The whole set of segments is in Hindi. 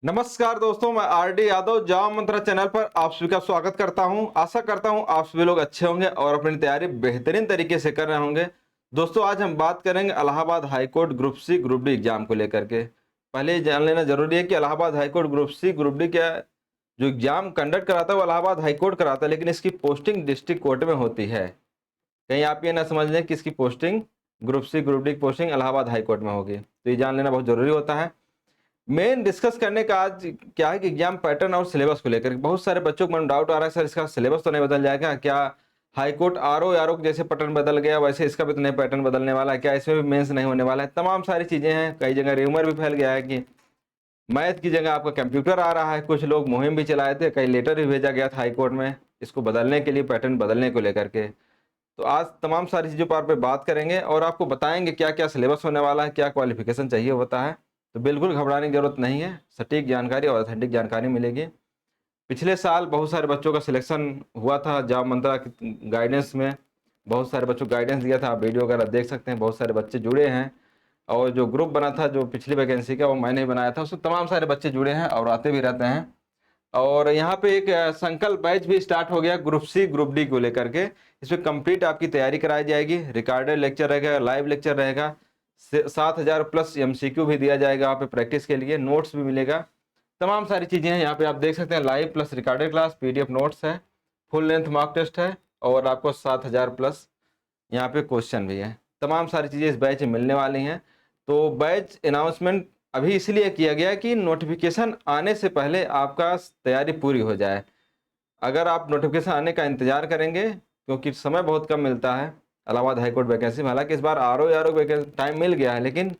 नमस्कार दोस्तों, मैं आरडी यादव जाम मंत्रा चैनल पर आप सभी का स्वागत करता हूं। आशा करता हूं आप सभी लोग अच्छे होंगे और अपनी तैयारी बेहतरीन तरीके से कर रहे होंगे। दोस्तों, आज हम बात करेंगे Allahabad high court group C group D exam को लेकर के। पहले ये जान लेना जरूरी है कि Allahabad high court group C group D का जो एग्जाम कंडक्ट कराता है वो इलाहाबाद हाईकोर्ट कराता है, लेकिन इसकी पोस्टिंग डिस्ट्रिक्ट कोर्ट में होती है। कहीं आप ये ना समझ लें कि इसकी posting group C group D की पोस्टिंग इलाहाबाद हाईकोर्ट में होगी, तो ये जान लेना बहुत जरूरी होता है। मेन डिस्कस करने का आज क्या है कि एग्जाम पैटर्न और सिलेबस को लेकर बहुत सारे बच्चों को मन डाउट आ रहा है, सर इसका सिलेबस तो नहीं बदल जाएगा क्या? हाई कोर्ट आरओ जैसे पैटर्न बदल गया वैसे इसका भी तो नहीं पैटर्न बदलने वाला है क्या? इसमें भी मेंस नहीं होने वाला है? तमाम सारी चीजें हैं। कई जगह र्यूमर भी फैल गया है कि मैथ की जगह आपका कंप्यूटर आ रहा है। कुछ लोग मुहिम भी चलाए थे, कई लेटर भी भेजा गया था हाई कोर्ट में इसको बदलने के लिए, पैटर्न बदलने को लेकर के। तो आज तमाम सारी चीज़ों पर बात करेंगे और आपको बताएंगे क्या क्या सिलेबस होने वाला है, क्या क्वालिफिकेशन चाहिए होता है। तो बिल्कुल घबराने की जरूरत नहीं है, सटीक जानकारी और ऑथेंटिक जानकारी मिलेगी। पिछले साल बहुत सारे बच्चों का सिलेक्शन हुआ था जाम मंत्रा की गाइडेंस में। बहुत सारे बच्चों को गाइडेंस दिया था, आप वीडियो वगैरह देख सकते हैं। बहुत सारे बच्चे जुड़े हैं और जो ग्रुप बना था जो पिछली वैकेंसी का वो मैंने ही बनाया था, उसमें तमाम सारे बच्चे जुड़े हैं और आते भी रहते हैं। और यहाँ पे एक संकल्प बैच भी स्टार्ट हो गया ग्रुप सी ग्रुप डी को लेकर के। इसमें कंप्लीट आपकी तैयारी कराई जाएगी, रिकॉर्डेड लेक्चर रहेगा, लाइव लेक्चर रहेगा, 7,000 प्लस एमसीक्यू भी दिया जाएगा यहाँ पे प्रैक्टिस के लिए, नोट्स भी मिलेगा। तमाम सारी चीज़ें हैं यहाँ पे, आप देख सकते हैं। Live plus recorded class, PDF notes है, फुल लेंथ मॉक टेस्ट है और आपको 7,000 प्लस यहाँ पे क्वेश्चन भी है। तमाम सारी चीज़ें इस बैच में मिलने वाली हैं। तो बैच अनाउंसमेंट अभी इसलिए किया गया कि नोटिफिकेशन आने से पहले आपका तैयारी पूरी हो जाए। अगर आप नोटिफिकेशन आने का इंतजार करेंगे, क्योंकि समय बहुत कम मिलता है इलाहाबाद हाईकोर्ट वैकेंसी में। हालांकि इस बार आरओ वैकेंसी टाइम मिल गया है, लेकिन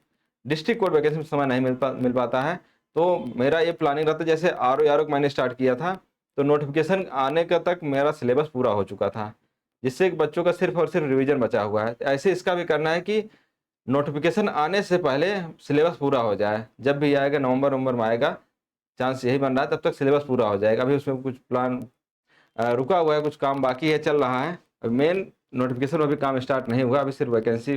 डिस्ट्रिक्ट कोर्ट वैकेंसी में समय नहीं मिल पाता है। तो मेरा ये प्लानिंग रहता है, जैसे आरओ मैंने स्टार्ट किया था तो नोटिफिकेशन आने का तक मेरा सिलेबस पूरा हो चुका था, जिससे बच्चों का सिर्फ और सिर्फ रिविजन बचा हुआ है। ऐसे इसका भी करना है कि नोटिफिकेशन आने से पहले सिलेबस पूरा हो जाए। जब भी आएगा नवंबर में आएगा, चांस यही बन रहा है, तब तक सिलेबस पूरा हो जाएगा। अभी उसमें कुछ प्लान रुका हुआ है, कुछ काम बाकी है, चल रहा है। मेन नोटिफिकेशन में भी काम स्टार्ट नहीं हुआ, अभी सिर्फ वैकेंसी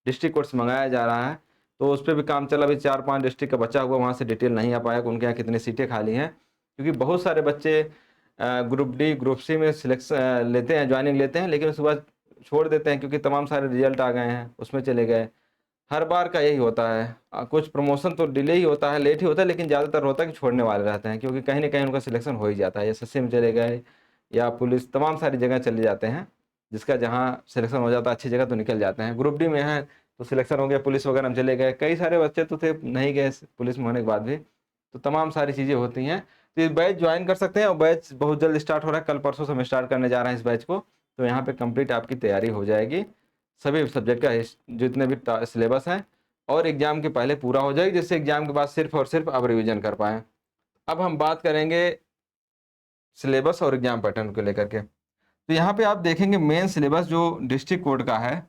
डिस्ट्रिक्ट कोर्ट से मंगाया जा रहा है, तो उस पर भी काम चला। अभी 4-5 डिस्ट्रिक्ट का बचा हुआ, वहाँ से डिटेल नहीं आ पाया कि उनके यहाँ कितनी सीटें खाली हैं, क्योंकि बहुत सारे बच्चे ग्रुप डी ग्रुप सी में सिलेक्शन लेते हैं, ज्वाइनिंग लेते हैं, लेकिन उसके बाद छोड़ देते हैं क्योंकि तमाम सारे रिजल्ट आ गए हैं, उसमें चले गए। हर बार का यही होता है। कुछ प्रमोशन तो डिले ही होता है, लेट ही होता है, लेकिन ज़्यादातर होता है कि छोड़ने वाले रहते हैं, क्योंकि कहीं ना कहीं उनका सिलेक्शन हो ही जाता है। एसएससी में चले गए या पुलिस, तमाम सारी जगह चले जाते हैं। जिसका जहाँ सिलेक्शन हो जाता है अच्छी जगह तो निकल जाते हैं। ग्रुप डी में है तो सिलेक्शन हो गया, पुलिस वगैरह में चले गए। कई सारे बच्चे तो थे नहीं गए पुलिस में होने के बाद भी। तो तमाम सारी चीज़ें होती हैं। तो ये बैच ज्वाइन कर सकते हैं और बैच बहुत जल्द स्टार्ट हो रहा है, कल परसों से हम स्टार्ट करने जा रहे हैं इस बैच को। तो यहाँ पे कंप्लीट आपकी तैयारी हो जाएगी, सभी सब्जेक्ट का जितने भी सिलेबस हैं, और एग्जाम के पहले पूरा हो जाएगी, जिससे एग्जाम के बाद सिर्फ और सिर्फ आप रिवीजन कर पाएँ। अब हम बात करेंगे सिलेबस और एग्जाम पैटर्न को लेकर के। तो यहाँ पे आप देखेंगे मेन सिलेबस जो डिस्ट्रिक्ट कोर्ट का है,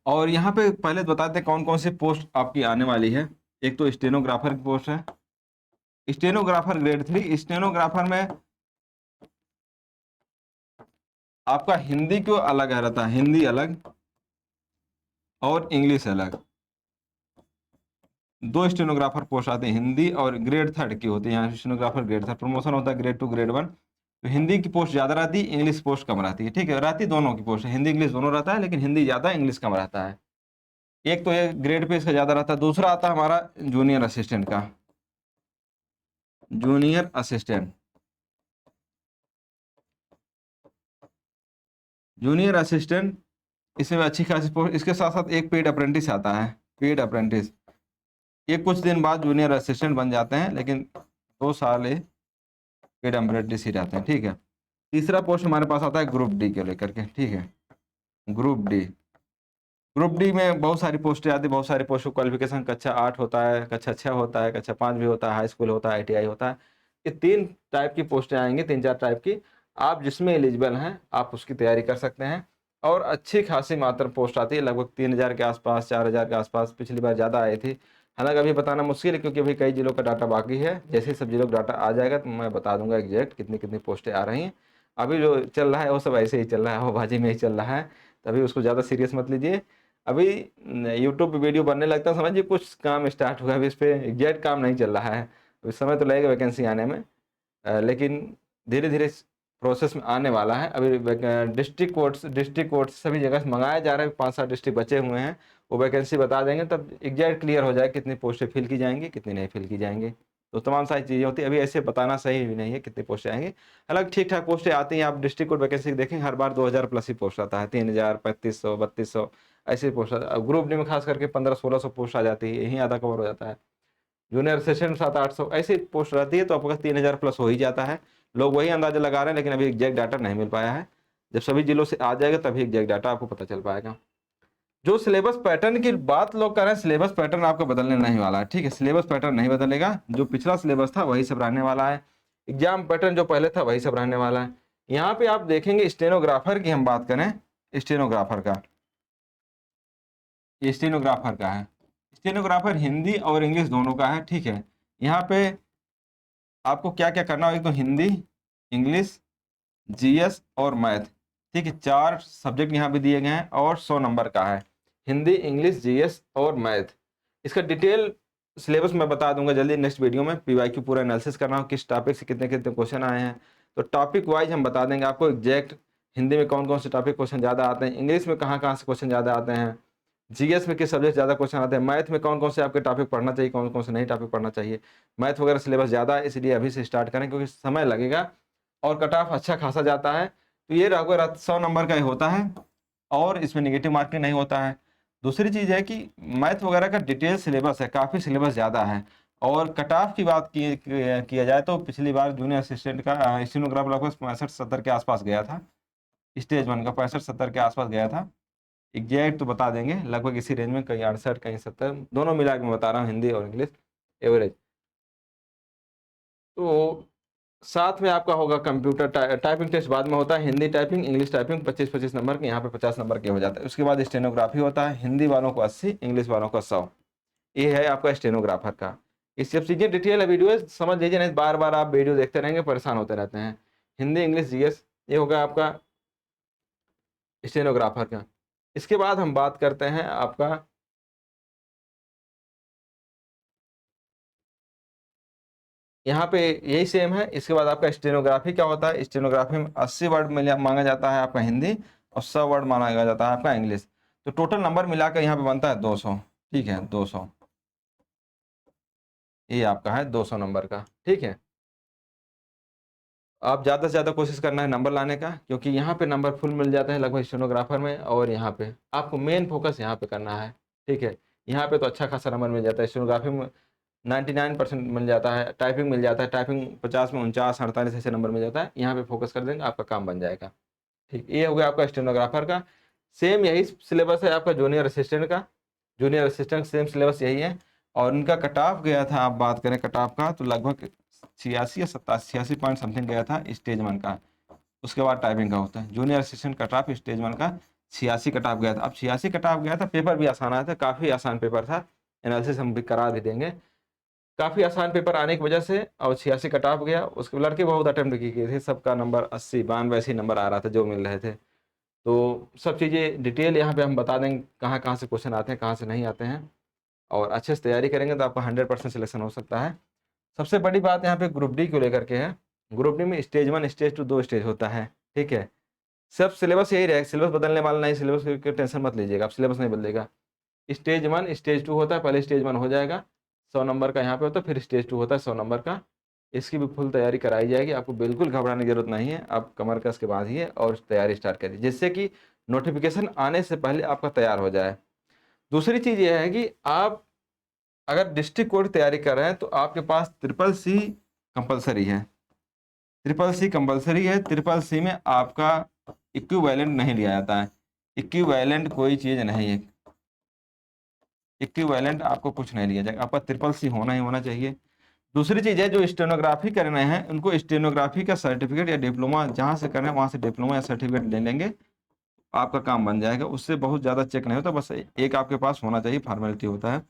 और यहाँ पे पहले बताते हैं कौन कौन सी पोस्ट आपकी आने वाली है। एक तो स्टेनोग्राफर की पोस्ट है, स्टेनोग्राफर ग्रेड 3। स्टेनोग्राफर में आपका हिंदी क्यों अलग है रहता है, हिंदी अलग और इंग्लिश अलग। दो स्टेनोग्राफर पोस्ट आते हैं, हिंदी और ग्रेड 3 की होती है। यहाँ स्टेनोग्राफर ग्रेड 3 प्रमोशन होता है ग्रेड 2 ग्रेड 1। तो हिंदी की पोस्ट ज़्यादा रहती है, इंग्लिश पोस्ट कम रहती है। ठीक है, रहती दोनों की पोस्ट है, हिंदी इंग्लिश दोनों रहता है, लेकिन हिंदी ज़्यादा इंग्लिश कम रहता है। एक तो ये ग्रेड पे इसका ज़्यादा रहता है। दूसरा आता है हमारा जूनियर असिस्टेंट का, जूनियर असिस्टेंट। जूनियर असिस्टेंट इसमें अच्छी खासी पोस्ट। इसके साथ साथ एक पेड अप्रेंटिस आता है, पेड अप्रेंटिस। ये कुछ दिन बाद जूनियर असिस्टेंट बन जाते हैं, लेकिन 2 साल ये पेड अप्रेंटिस ही रहते हैं। ठीक है। तीसरा पोस्ट हमारे पास आता है ग्रुप डी के लेकर के। ठीक है, ग्रुप डी। ग्रुप डी में बहुत सारी पोस्टें आती है, बहुत सारी पोस्ट क्वालिफिकेशन कक्षा 8 होता है, कक्षा 6 होता है, कक्षा 5 भी होता है, हाई स्कूल होता है, आईटीआई होता है। ये 3 टाइप की पोस्टें आएंगी, 3-4 टाइप की। आप जिसमें एलिजिबल हैं आप उसकी तैयारी कर सकते हैं। और अच्छी खासी मात्रा पोस्ट आती है, लगभग 3,000 के आसपास, 4,000 के आसपास। पिछली बार ज़्यादा आई थी, हालांकि अभी बताना मुश्किल है क्योंकि अभी कई जिलों का डाटा बाकी है। जैसे ही सब जिलों का डाटा आ जाएगा तो मैं बता दूंगा एग्जैक्ट कितनी कितनी पोस्टें आ रही हैं। अभी जो चल रहा है वो सब ऐसे ही चल रहा है, हवाबाजी में ही चल रहा है, तभी उसको ज़्यादा सीरियस मत लीजिए। अभी यूट्यूब पे वीडियो बनने लगता है, समझिए कुछ काम स्टार्ट हुआ है, अभी इस पर एग्जैक्ट काम नहीं चल रहा है। तो इस समय तो लगेगा वैकेंसी आने में, लेकिन धीरे धीरे प्रोसेस में आने वाला है। अभी डिस्ट्रिक्ट कोर्ट सभी जगह से मंगाया जा रहा है, 5-7 डिस्ट्रिक्ट बचे हुए हैं, वो वैकेंसी बता देंगे, तब एग्जैक्ट क्लियर हो जाए कितनी पोस्टें फिल की जाएंगी, कितनी नहीं फिल की जाएंगी। तो तमाम सारी चीज़ें होती है, अभी ऐसे बताना सही भी नहीं है कितनी पोस्टें आएंगी। हालांकि ठीक ठाक पोस्टें आती हैं। आप डिस्ट्रिक्ट कोर्ट वैकेंसी देखें, हर बार 2000 प्लस ही पोस्ट आता है, 3000, 3500, 3200 ऐसी पोस्ट। ग्रुप डी में खास करके 1500-1600 पोस्ट आ जाती है, यहीं आधा कवर हो जाता है। जूनियर असिस्टेंट 700-800 ऐसी पोस्ट रहती है, तो आपका 3000 प्लस हो ही जाता है। लोग वही अंदाजा लगा रहे हैं, लेकिन अभी एग्जैक्ट डाटा नहीं मिल पाया है। जब सभी जिलों से आ जाएगा तभी एग्जैक्ट डाटा आपको पता चल पाएगा। जो सिलेबस पैटर्न की बात लोग कर रहे हैं, सिलेबस पैटर्न आपको बदलने नहीं वाला है, ठीक है। सिलेबस पैटर्न नहीं बदलेगा, जो पिछला सिलेबस था वही सब रहने वाला है। एग्जाम पैटर्न जो पहले था वही सब रहने वाला है। यहाँ पे आप देखेंगे स्टेनोग्राफर की हम बात करें, स्टेनोग्राफर का, ये स्टेनोग्राफर का है। स्टेनोग्राफर हिंदी और इंग्लिश दोनों का है, ठीक है। यहाँ पे आपको क्या क्या करना होगा, एक तो हिंदी, इंग्लिश, जीएस और मैथ, ठीक है। 4 सब्जेक्ट यहाँ पे दिए गए हैं और 100 नंबर का है, हिंदी, इंग्लिश, जीएस और मैथ। इसका डिटेल सिलेबस मैं बता दूंगा जल्दी नेक्स्ट वीडियो में। पीवाईक्यू पूरा एनालिसिस करना हो, किस टॉपिक से कितने कितने क्वेश्चन आए हैं, तो टॉपिक वाइज हम बता देंगे आपको एग्जैक्ट। हिंदी में कौन कौन से टॉपिक क्वेश्चन ज़्यादा आते हैं, इंग्लिश में कहाँ कहाँ से क्वेश्चन ज़्यादा आते हैं, जीएस में किस सब्जेक्ट ज़्यादा क्वेश्चन आते हैं, मैथ में कौन कौन से आपके टॉपिक पढ़ना चाहिए, कौन कौन से नहीं टॉपिक पढ़ना चाहिए। मैथ वगैरह सिलेबस ज़्यादा है, इसलिए अभी से स्टार्ट करें क्योंकि समय लगेगा और कट ऑफ अच्छा खासा जाता है। तो ये रघुवर 100 नंबर का ही होता है और इसमें नेगेटिव मार्किंग नहीं होता है। दूसरी चीज़ है कि मैथ वगैरह का डिटेल सिलेबस है, काफ़ी सिलेबस ज़्यादा है। और कट ऑफ की बात किया जाए तो पिछली बार जूनियर असिस्टेंट का स्टेनोग्राफर लगभग 65-70 के आसपास गया था, स्टेज 1 का 65-70 के आसपास गया था। एग्जैक्ट तो बता देंगे, लगभग इसी रेंज में, कहीं 68 कहीं 70, दोनों मिला के मैं बता रहा हूँ, हिंदी और इंग्लिश एवरेज। तो साथ में आपका होगा कंप्यूटर टाइपिंग टेस्ट बाद में होता है, Hindi typing, English typing 25-25 number के, यहाँ पे 50 नंबर के हो जाता है। उसके बाद स्टेनोग्राफी होता है, हिंदी वालों को 80, इंग्लिश वालों को 100। ये है आपका स्टेनोग्राफर का। ये सब चीज़ें डिटेल है, वीडियो समझ लीजिए, नहीं बार बार आप वीडियो देखते रहेंगे परेशान होते रहते हैं। हिंदी, इंग्लिश, जीएस, ये होगा आपका स्टेनोग्राफर का। इसके बाद हम बात करते हैं आपका यहाँ पे, यही सेम है। इसके बाद आपका स्टेनोग्राफी क्या होता है, स्टेनोग्राफी में 80 वर्ड मांगा जाता है आपका हिंदी और 100 वर्ड मांगा जाता है आपका इंग्लिश। तो टोटल नंबर मिलाकर यहाँ पे बनता है 200, ठीक है, 200। ये आपका है 200 नंबर का, ठीक है। आप ज़्यादा से ज़्यादा कोशिश करना है नंबर लाने का, क्योंकि यहाँ पे नंबर फुल मिल जाता है लगभग स्टेनोग्राफर में, और यहाँ पे आपको मेन फोकस यहाँ पे करना है, ठीक है। यहाँ पे तो अच्छा खासा नंबर मिल जाता है, स्टेनोग्राफी में 99% मिल जाता है, टाइपिंग मिल जाता है, टाइपिंग 50 में 49-48 ऐसे नंबर मिल जाता है। यहाँ पे फोकस कर देंगे, आपका काम बन जाएगा, ठीक। ये हो गया आपका स्टेनोग्राफर का। सेम यही सिलेबस है आपका जूनियर असिस्टेंट का, जूनियर असिस्टेंट सेम सिलेबस यही है। और उनका कट ऑफ गया था, आप बात करें कट ऑफ का, तो लगभग 86 या 87 पॉइंट समथिंग गया था स्टेज 1 का। उसके बाद टाइपिंग का होता है junior assistant cut off stage 1 का 86 कट ऑफ गया था। अब 86 कट ऑफ गया था, पेपर भी आसान आया था, काफ़ी आसान पेपर था, एनालिसिस हम भी करा भी देंगे। काफ़ी आसान पेपर आने की वजह से और 86 कट ऑफ गया। उसके लड़के बहुत अटेम्प्ट किए थे, सबका नंबर 80, 92 ऐसे नंबर आ रहा था जो मिल रहे थे। तो सब चीज़ें डिटेल यहाँ पे हम बता देंगे, कहाँ कहाँ से क्वेश्चन आते हैं, कहाँ से नहीं आते हैं, और अच्छे से तैयारी करेंगे तो आपका 100% सिलेक्शन हो सकता है। सबसे बड़ी बात यहाँ पे ग्रुप डी को लेकर के है। ग्रुप डी में स्टेज 1, स्टेज 2 2 स्टेज होता है, ठीक है। सब सिलेबस यही रहेगा, सिलेबस बदलने वाला नहीं, सिलेबस की टेंशन मत लीजिएगा, आप सिलेबस नहीं बदलेगा। स्टेज 1 स्टेज 2 होता है, पहले स्टेज 1 हो जाएगा 100 नंबर का यहाँ पे होता है, फिर स्टेज 2 होता है 100 नंबर का। इसकी भी फुल तैयारी कराई जाएगी, आपको बिल्कुल घबराने की जरूरत नहीं है। आप कमर कस के बांधिए और तैयारी स्टार्ट करिए, जिससे कि नोटिफिकेशन आने से पहले आपका तैयार हो जाए। दूसरी चीज़ यह है कि आप अगर डिस्ट्रिक्ट कोर्ट तैयारी कर रहे हैं तो आपके पास ट्रिपल सी कंपलसरी है, ट्रिपल सी कंपलसरी है। ट्रिपल सी में आपका इक्विवेलेंट नहीं लिया जाता है, इक्विवेलेंट कोई चीज़ नहीं है, इक्विवेलेंट आपको कुछ नहीं लिया जाएगा, आपका ट्रिपल सी होना ही होना चाहिए। दूसरी चीज़ है, जो स्टेनोग्राफी करना है उनको स्टेनोग्राफी का सर्टिफिकेट या डिप्लोमा जहाँ से करना है वहाँ से डिप्लोमा या सर्टिफिकेट ले लेंगे, आपका काम बन जाएगा। उससे बहुत ज़्यादा चेक नहीं होता, बस एक आपके पास होना चाहिए, फॉर्मेलिटी होता है।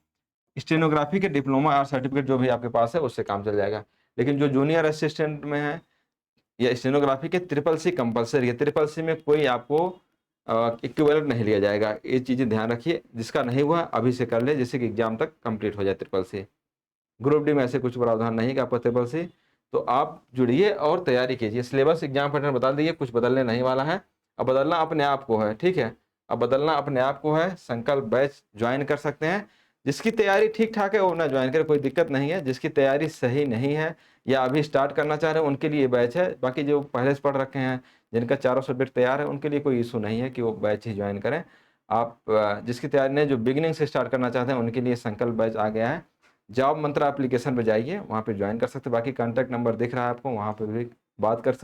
स्टेनोग्राफी के डिप्लोमा और सर्टिफिकेट जो भी आपके पास है उससे काम चल जाएगा। लेकिन जो जूनियर असिस्टेंट में है या स्टेनोग्राफी के, ट्रिपल सी कंपलसरी है, ट्रिपल सी में कोई आपको इक्विवेलेंट नहीं लिया जाएगा। ये चीज़ें ध्यान रखिए, जिसका नहीं हुआ अभी से कर ले, जिससे कि एग्जाम तक कंप्लीट हो जाए ट्रिपल सी। ग्रुप डी में ऐसे कुछ प्रावधान नहीं है कि आपका ट्रिपल सी। तो आप जुड़िए और तैयारी कीजिए। सिलेबस एग्जाम पैटर्न बता दिए, कुछ बदलने नहीं वाला है। अब बदलना अपने आप को है, ठीक है। अब बदलना अपने आप को है। संकल्प बैच ज्वाइन कर सकते हैं। जिसकी तैयारी ठीक ठाक है वो ना ज्वाइन करे, कोई दिक्कत नहीं है। जिसकी तैयारी सही नहीं है या अभी स्टार्ट करना चाह रहे हैं उनके लिए बैच है। बाकी जो पहले से पढ़ रखे हैं, जिनका चारों सब्जेक्ट तैयार है, उनके लिए कोई इशू नहीं है कि वो बैच ही ज्वाइन करें। आप जिसकी तैयारी नहीं, जो बिगिनिंग से स्टार्ट करना चाहते हैं उनके लिए संकल्प बैच आ गया है। जॉब मंत्रा एप्लीकेशन पे जाइए, वहाँ पे ज्वाइन कर सकते हैं। बाकी कॉन्टैक्ट नंबर दिख रहा है आपको, वहाँ पे भी बात कर सकते हैं।